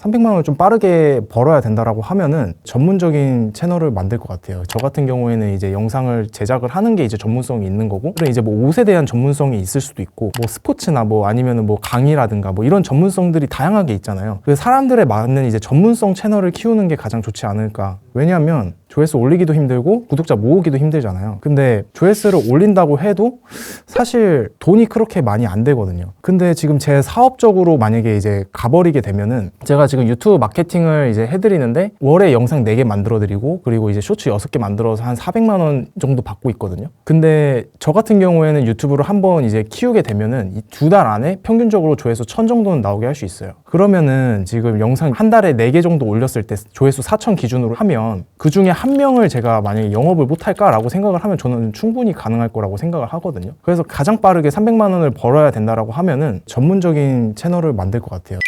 300만 원을 좀 빠르게 벌어야 된다라고 하면은 전문적인 채널을 만들 것 같아요. 저 같은 경우에는 이제 영상을 제작을 하는 게 이제 전문성이 있는 거고, 그리고 이제 뭐 옷에 대한 전문성이 있을 수도 있고, 뭐 스포츠나 뭐 아니면은 뭐 강의라든가 뭐 이런 전문성들이 다양하게 있잖아요. 그래서 사람들에 맞는 이제 전문성 채널을 키우는 게 가장 좋지 않을까. 왜냐하면 조회수 올리기도 힘들고 구독자 모으기도 힘들잖아요. 근데 조회수를 올린다고 해도 사실 돈이 그렇게 많이 안 되거든요. 근데 지금 제 사업적으로 만약에 이제 가버리게 되면은, 제가 지금 유튜브 마케팅을 이제 해드리는데 월에 영상 4개 만들어드리고, 그리고 이제 쇼츠 6개 만들어서 한 400만 원 정도 받고 있거든요. 근데 저 같은 경우에는 유튜브를 한번 이제 키우게 되면은 이 2달 안에 평균적으로 조회수 1000 정도는 나오게 할 수 있어요. 그러면은 지금 영상 한 달에 4개 정도 올렸을 때 조회수 4000 기준으로 하면, 그 중에 한 명을 제가 만약에 영업을 못할까라고 생각을 하면 저는 충분히 가능할 거라고 생각을 하거든요. 그래서 가장 빠르게 300만 원을 벌어야 된다라고 하면은 전문적인 채널을 만들 것 같아요.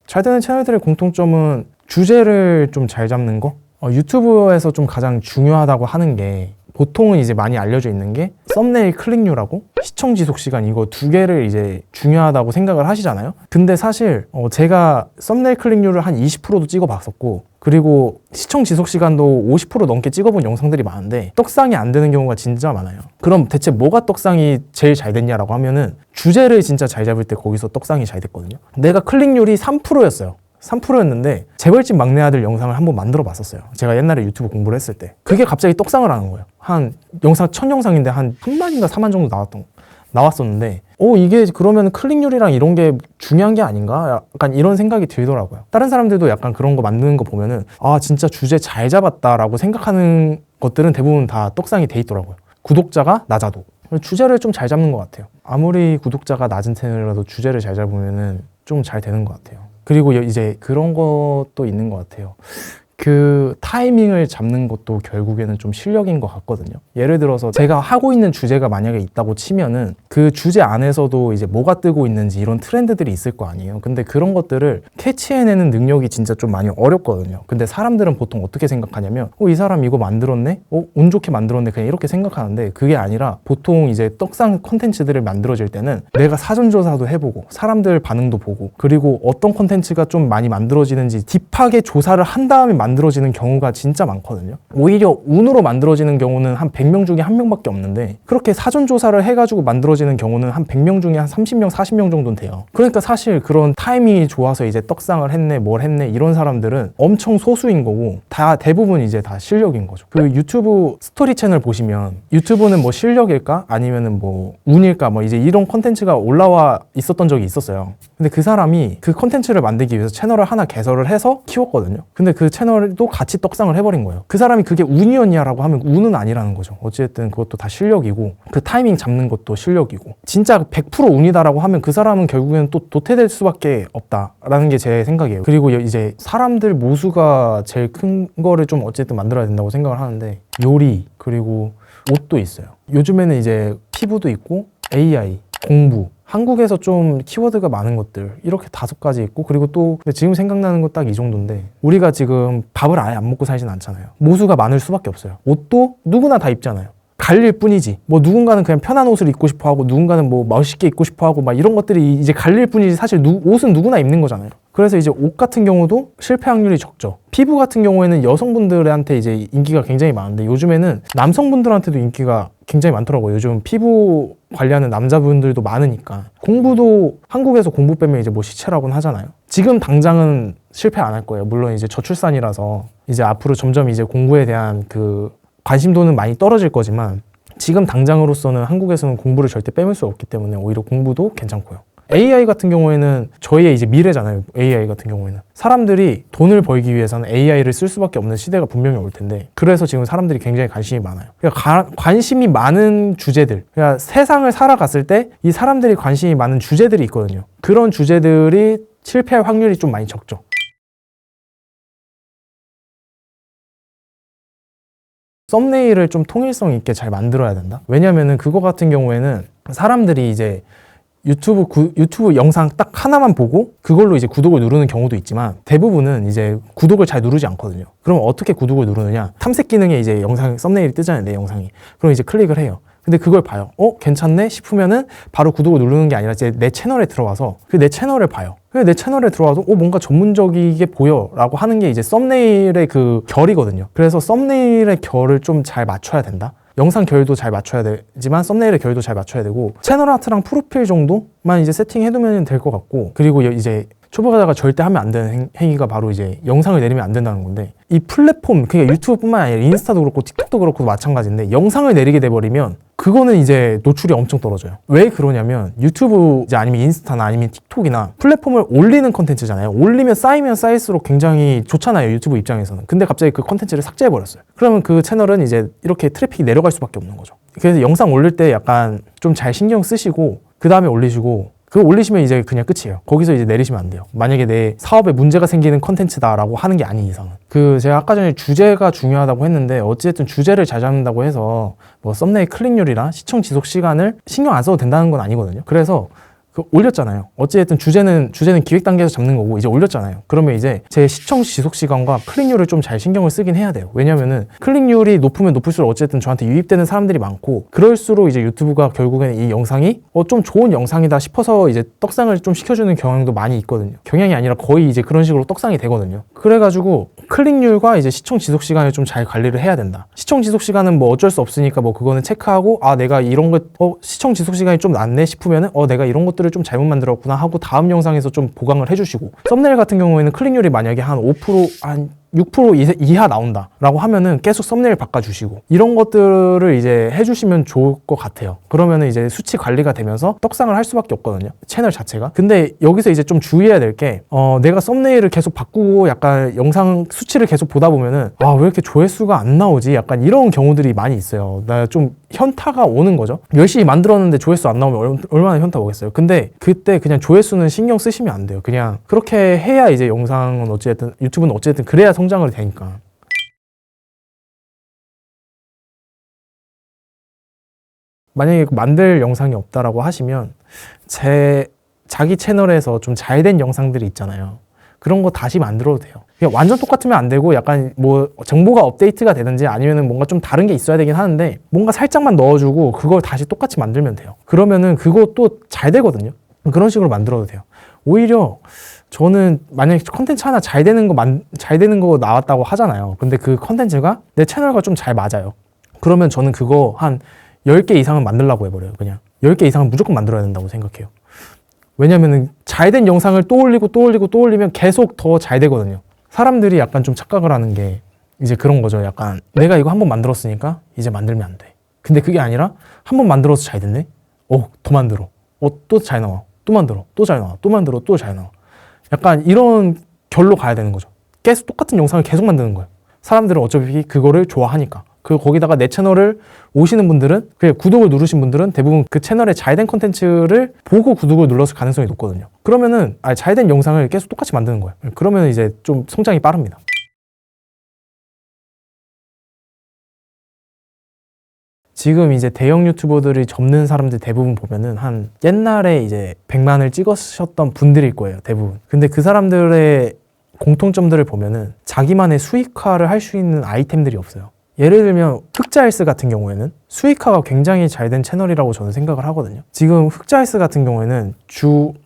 잘 되는 채널들의 공통점은 주제를 좀 잘 잡는 거? 유튜브에서 좀 가장 중요하다고 하는 게, 보통은 이제 많이 알려져 있는 게 썸네일 클릭률하고 시청 지속 시간, 이거 2개를 이제 중요하다고 생각을 하시잖아요. 근데 사실 제가 썸네일 클릭률을 한 20%도 찍어 봤었고, 그리고 시청 지속 시간도 50% 넘게 찍어본 영상들이 많은데 떡상이 안 되는 경우가 진짜 많아요. 그럼 대체 뭐가 떡상이 제일 잘 됐냐라고 하면은, 주제를 진짜 잘 잡을 때 거기서 떡상이 잘 됐거든요. 내가 클릭률이 3%였어요. 3%였는데 재벌집 막내 아들 영상을 한번 만들어 봤었어요. 제가 옛날에 유튜브 공부를 했을 때. 그게 갑자기 떡상을 하는 거예요. 한 영상 1000영상인데 한 3만인가 4만 정도 나왔었는데, 이게 그러면 클릭률이랑 이런 게 중요한 게 아닌가? 약간 이런 생각이 들더라고요. 다른 사람들도 약간 그런 거 만드는 거 보면은, 진짜 주제 잘 잡았다라고 생각하는 것들은 대부분 다 떡상이 돼 있더라고요. 구독자가 낮아도. 주제를 좀 잘 잡는 것 같아요. 아무리 구독자가 낮은 채널이라도 주제를 잘 잡으면은 좀 잘 되는 것 같아요. 그리고 이제 그런 것도 있는 것 같아요. 그 타이밍을 잡는 것도 결국에는 좀 실력인 것 같거든요. 예를 들어서 제가 하고 있는 주제가 만약에 있다고 치면은 그 주제 안에서도 이제 뭐가 뜨고 있는지 이런 트렌드들이 있을 거 아니에요. 근데 그런 것들을 캐치해내는 능력이 진짜 좀 많이 어렵거든요. 근데 사람들은 보통 어떻게 생각하냐면, 이 사람 이거 만들었네? 운 좋게 만들었네? 그냥 이렇게 생각하는데, 그게 아니라 보통 이제 떡상 콘텐츠들을 만들어질 때는 내가 사전조사도 해보고 사람들 반응도 보고, 그리고 어떤 콘텐츠가 좀 많이 만들어지는지 딥하게 조사를 한 다음에 만들어지는 경우가 진짜 많거든요. 오히려 운으로 만들어지는 경우는 한 100명 중에 1명밖에 없는데, 그렇게 사전조사를 해가지고 만들어지는 경우는 한 100명 중에 한 30명, 40명 정도는 돼요. 그러니까 사실 그런 타이밍이 좋아서 이제 떡상을 했네, 뭘 했네, 이런 사람들은 엄청 소수인 거고, 다 대부분 이제 다 실력인 거죠. 그 유튜브 스토리 채널 보시면, 유튜브는 뭐 실력일까? 아니면은 뭐 운일까? 뭐 이제 이런 콘텐츠가 올라와 있었던 적이 있었어요. 근데 그 사람이 그 콘텐츠를 만들기 위해서 채널을 하나 개설을 해서 키웠거든요. 근데 그 채널도 같이 떡상을 해버린 거예요. 그 사람이 그게 운이었냐라고 하면 운은 아니라는 거죠. 어쨌든 그것도 다 실력이고, 그 타이밍 잡는 것도 실력이고, 진짜 100% 운이다라고 하면 그 사람은 결국에는 또 도태될 수밖에 없다라는 게 제 생각이에요. 그리고 이제 사람들 모수가 제일 큰 거를 좀 어쨌든 만들어야 된다고 생각을 하는데, 요리, 그리고 옷도 있어요. 요즘에는 이제 피부도 있고 AI, 공부, 한국에서 좀 키워드가 많은 것들, 이렇게 5가지 있고, 그리고 또 근데 지금 생각나는 거 딱 이 정도인데, 우리가 지금 밥을 아예 안 먹고 살진 않잖아요. 모수가 많을 수밖에 없어요. 옷도 누구나 다 입잖아요. 갈릴 뿐이지. 뭐 누군가는 그냥 편한 옷을 입고 싶어 하고, 누군가는 뭐 멋있게 입고 싶어 하고, 막 이런 것들이 이제 갈릴 뿐이지, 사실 옷은 누구나 입는 거잖아요. 그래서 이제 옷 같은 경우도 실패 확률이 적죠. 피부 같은 경우에는 여성분들한테 이제 인기가 굉장히 많은데, 요즘에는 남성분들한테도 인기가 굉장히 많더라고요. 요즘 피부 관리하는 남자분들도 많으니까. 공부도 한국에서 공부 빼면 이제 뭐 시체라고는 하잖아요. 지금 당장은 실패 안 할 거예요. 물론 이제 저출산이라서 이제 앞으로 점점 이제 공부에 대한 그 관심도는 많이 떨어질 거지만, 지금 당장으로서는 한국에서는 공부를 절대 빼놓을 수 없기 때문에 오히려 공부도 괜찮고요. AI 같은 경우에는 저희의 이제 미래잖아요. AI 같은 경우에는 사람들이 돈을 벌기 위해서는 AI를 쓸 수밖에 없는 시대가 분명히 올 텐데, 그래서 지금 사람들이 굉장히 관심이 많아요. 그러니까 관심이 많은 주제들, 그러니까 세상을 살아갔을 때 이 사람들이 관심이 많은 주제들이 있거든요. 그런 주제들이 실패할 확률이 좀 많이 적죠. 썸네일을 좀 통일성 있게 잘 만들어야 된다. 왜냐면은 그거 같은 경우에는 사람들이 이제 유튜브 영상 딱 하나만 보고 그걸로 이제 구독을 누르는 경우도 있지만, 대부분은 이제 구독을 잘 누르지 않거든요. 그럼 어떻게 구독을 누르느냐? 탐색 기능에 이제 영상 썸네일이 뜨잖아요, 내 영상이. 그럼 이제 클릭을 해요. 근데 그걸 봐요. 괜찮네 싶으면은 바로 구독을 누르는 게 아니라 이제 내 채널에 들어와서 내 채널을 봐요. 내 채널에 들어와도 뭔가 전문적이게 보여 라고 하는 게 이제 썸네일의 그 결이거든요. 그래서 썸네일의 결을 좀 잘 맞춰야 된다. 영상 결도 잘 맞춰야 되지만 썸네일의 결도 잘 맞춰야 되고 채널 아트랑 프로필 정도만 이제 세팅해두면 될 것 같고, 그리고 이제 초보자가 절대 하면 안 되는 행위가 바로 이제 영상을 내리면 안 된다는 건데, 이 플랫폼, 그게 유튜브뿐만 아니라 인스타도 그렇고 틱톡도 그렇고 마찬가지인데 영상을 내리게 돼버리면 그거는 이제 노출이 엄청 떨어져요. 왜 그러냐면 유튜브 이제 아니면 인스타나 아니면 틱톡이나 플랫폼을 올리는 컨텐츠잖아요. 올리면 쌓이면 쌓일수록 굉장히 좋잖아요, 유튜브 입장에서는. 근데 갑자기 그 컨텐츠를 삭제해버렸어요. 그러면 그 채널은 이제 이렇게 트래픽이 내려갈 수밖에 없는 거죠. 그래서 영상 올릴 때 약간 좀 잘 신경 쓰시고 그 다음에 올리시고, 그거 올리시면 이제 그냥 끝이에요. 거기서 이제 내리시면 안 돼요. 만약에 내 사업에 문제가 생기는 컨텐츠다라고 하는 게 아닌 이상은. 제가 아까 전에 주제가 중요하다고 했는데 어찌됐든 주제를 잘 잡는다고 해서 뭐 썸네일 클릭률이나 시청 지속 시간을 신경 안 써도 된다는 건 아니거든요. 그래서 올렸잖아요. 어찌됐든 주제는 기획 단계에서 잡는 거고 이제 올렸잖아요. 그러면 이제 제 시청 지속 시간과 클릭률을 좀 잘 신경을 쓰긴 해야 돼요. 왜냐면은 클릭률이 높으면 높을수록 어쨌든 저한테 유입되는 사람들이 많고, 그럴수록 이제 유튜브가 결국에는 이 영상이 좀 좋은 영상이다 싶어서 이제 떡상을 좀 시켜주는 경향도 많이 있거든요. 경향이 아니라 거의 이제 그런 식으로 떡상이 되거든요. 그래가지고 클릭률과 이제 시청 지속 시간을 좀 잘 관리를 해야 된다. 시청 지속 시간은 뭐 어쩔 수 없으니까 뭐 그거는 체크하고, 내가 이런 거 시청 지속 시간이 좀 낮네 싶으면은 내가 이런 것들을 좀 잘못 만들었구나 하고 다음 영상에서 좀 보강을 해주시고, 썸네일 같은 경우에는 클릭률이 만약에 한 5%, 한 6% 이하 나온다 라고 하면은 계속 썸네일 바꿔주시고, 이런 것들을 이제 해주시면 좋을 것 같아요. 그러면은 이제 수치 관리가 되면서 떡상을 할 수밖에 없거든요, 채널 자체가. 근데 여기서 이제 좀 주의해야 될 게, 내가 썸네일을 계속 바꾸고 약간 영상 수치를 계속 보다 보면은 왜 이렇게 조회수가 안 나오지? 약간 이런 경우들이 많이 있어요. 나 좀 현타가 오는 거죠. 열심히 만들었는데 조회수 안 나오면 얼마나 현타 오겠어요. 근데 그때 그냥 조회수는 신경 쓰시면 안 돼요. 그냥 그렇게 해야 이제 영상은 어쨌든, 유튜브는 어쨌든 그래야 성장을 되니까. 만약에 만들 영상이 없다라고 하시면 자기 채널에서 좀 잘 된 영상들이 있잖아요. 그런 거 다시 만들어도 돼요. 그냥 완전 똑같으면 안 되고 약간 뭐 정보가 업데이트가 되든지 아니면은 뭔가 좀 다른 게 있어야 되긴 하는데, 뭔가 살짝만 넣어주고 그걸 다시 똑같이 만들면 돼요. 그러면은 그것도 잘 되거든요. 그런 식으로 만들어도 돼요. 오히려 저는 만약에 컨텐츠 하나 잘 되는 거 나왔다고 하잖아요. 근데 그 컨텐츠가 내 채널과 좀 잘 맞아요. 그러면 저는 그거 한 10개 이상은 만들려고 해버려요. 그냥 10개 이상은 무조건 만들어야 된다고 생각해요. 왜냐면은 잘 된 영상을 또 올리면 계속 더 잘 되거든요. 사람들이 약간 좀 착각을 하는 게 이제 그런 거죠. 약간 내가 이거 한번 만들었으니까 이제 만들면 안 돼. 근데 그게 아니라 한 번 만들어서 잘 됐네? 더 만들어. 또 잘 나와. 또 만들어. 또 잘 나와. 또 만들어. 또 잘 나와. 약간 이런 결로 가야 되는 거죠. 계속 똑같은 영상을 계속 만드는 거예요. 사람들은 어차피 그거를 좋아하니까. 거기다가 내 채널을 오시는 분들은, 구독을 누르신 분들은 대부분 그 채널에 잘된 컨텐츠를 보고 구독을 눌렀을 가능성이 높거든요. 그러면은 잘된 영상을 계속 똑같이 만드는 거예요. 그러면 이제 좀 성장이 빠릅니다. 지금 이제 대형 유튜버들이 접는 사람들 대부분 보면은 한 옛날에 이제 100만을 찍으셨던 분들일 거예요, 대부분. 근데 그 사람들의 공통점들을 보면은 자기만의 수익화를 할 수 있는 아이템들이 없어요. 예를 들면 흑자헬스 같은 경우에는 수익화가 굉장히 잘 된 채널이라고 저는 생각을 하거든요. 지금 흑자헬스 같은 경우에는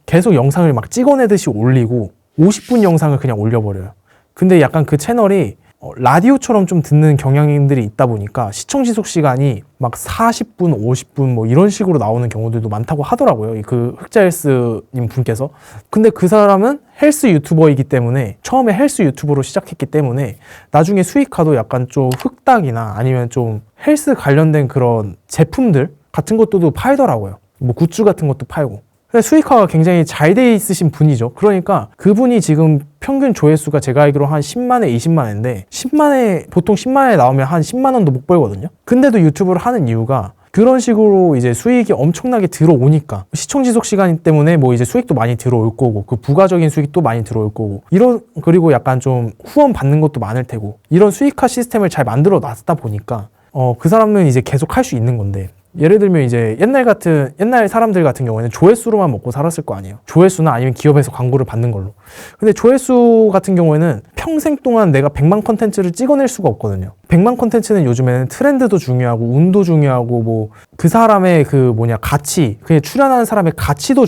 계속 영상을 막 찍어내듯이 올리고 50분 영상을 그냥 올려버려요. 근데 약간 그 채널이 라디오처럼 좀 듣는 경향들이 있다 보니까 시청 지속 시간이 막 40분, 50분 뭐 이런 식으로 나오는 경우들도 많다고 하더라고요. 그 흑자헬스님 분께서. 근데 그 사람은 헬스 유튜버이기 때문에, 처음에 헬스 유튜버로 시작했기 때문에 나중에 수익화도 약간 좀 흑닭이나 아니면 좀 헬스 관련된 그런 제품들 같은 것도 팔더라고요. 뭐 굿즈 같은 것도 팔고. 수익화가 굉장히 잘 돼 있으신 분이죠. 그러니까 그분이 지금 평균 조회수가 제가 알기로 한 10만에 20만인데 보통 10만에 나오면 한 10만 원도 못 벌거든요. 근데도 유튜브를 하는 이유가 그런 식으로 이제 수익이 엄청나게 들어오니까, 시청 지속 시간 때문에 뭐 이제 수익도 많이 들어올 거고, 그 부가적인 수익도 많이 들어올 거고, 그리고 약간 좀 후원 받는 것도 많을 테고, 이런 수익화 시스템을 잘 만들어 놨다 보니까 그 사람은 이제 계속 할 수 있는 건데, 예를 들면 이제 옛날 사람들 같은 경우에는 조회수로만 먹고 살았을 거 아니에요. 조회수나 아니면 기업에서 광고를 받는 걸로. 근데 조회수 같은 경우에는 평생 동안 내가 100만 컨텐츠를 찍어낼 수가 없거든요. 100만 컨텐츠는 요즘에는 트렌드도 중요하고 운도 중요하고 뭐 그 사람의 가치, 그냥 출연하는 사람의 가치도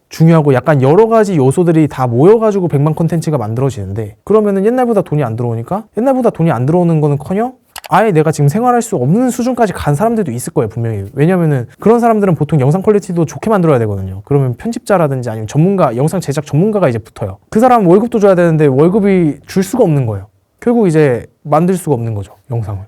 중요하고 약간 여러 가지 요소들이 다 모여가지고 100만 컨텐츠가 만들어지는데, 그러면은 옛날보다 돈이 안 들어오니까, 옛날보다 돈이 안 들어오는 거는커녕 아예 내가 지금 생활할 수 없는 수준까지 간 사람들도 있을 거예요, 분명히. 왜냐면은 그런 사람들은 보통 영상 퀄리티도 좋게 만들어야 되거든요. 그러면 편집자라든지 아니면 영상 제작 전문가가 이제 붙어요. 그 사람은 월급도 줘야 되는데 월급이 줄 수가 없는 거예요. 결국 이제 만들 수가 없는 거죠, 영상을.